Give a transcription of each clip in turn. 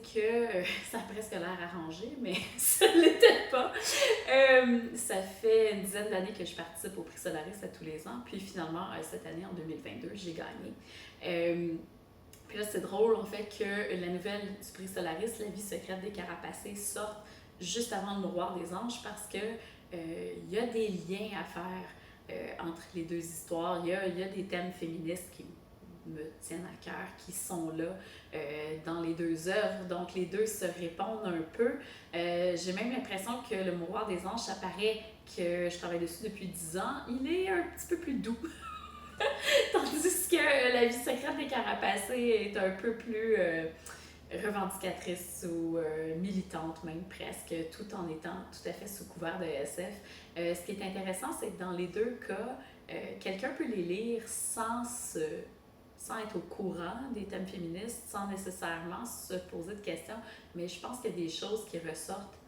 que ça a presque l'air arrangé, mais ça ne l'était pas. Ça fait une dizaine d'années que je participe au Prix Solaris à tous les ans, puis finalement, cette année, en 2022, j'ai gagné. Puis là, c'est drôle, en fait, que la nouvelle du Prix Solaris, La vie secrète des Carapacés, sorte juste avant le Miroir des Anges parce que y a des liens à faire entre les deux histoires. Il y a des thèmes féministes qui me tiennent à cœur, qui sont là dans les deux œuvres. Donc, les deux se répondent un peu. J'ai même l'impression que le Miroir des Anges, ça paraît que je travaille dessus depuis 10 ans. Il est un petit peu plus doux. Tandis que La vie secrète des Carapacés est un peu plus revendicatrice ou militante même presque, tout en étant tout à fait sous couvert de SF. Ce qui est intéressant, c'est que dans les deux cas, quelqu'un peut les lire sans être au courant des thèmes féministes, sans nécessairement se poser de questions, mais je pense qu'il y a des choses qui ressortent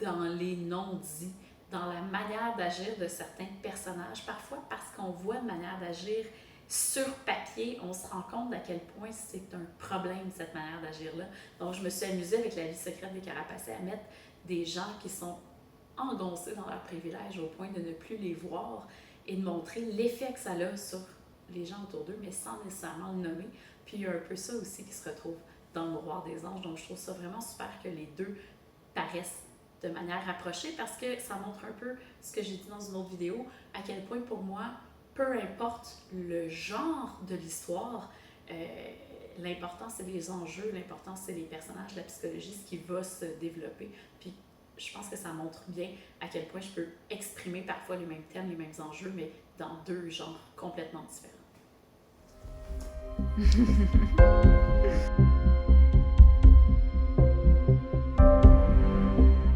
dans les non-dits, dans la manière d'agir de certains personnages, parfois parce qu'on voit une manière d'agir sur papier, on se rend compte à quel point c'est un problème, cette manière d'agir-là. Donc, je me suis amusée avec La vie secrète des Carapacés à mettre des gens qui sont engoncés dans leurs privilèges au point de ne plus les voir et de montrer l'effet que ça a sur les gens autour d'eux, mais sans nécessairement le nommer. Puis, il y a un peu ça aussi qui se retrouve dans le Miroir des Anges. Donc, je trouve ça vraiment super que les deux paraissent de manière rapprochée parce que ça montre un peu ce que j'ai dit dans une autre vidéo, à quel point pour moi, peu importe le genre de l'histoire, l'important c'est les enjeux, l'important c'est les personnages, la psychologie, ce qui va se développer. Puis je pense que ça montre bien à quel point je peux exprimer parfois les mêmes thèmes, les mêmes enjeux, mais dans deux genres complètement différents.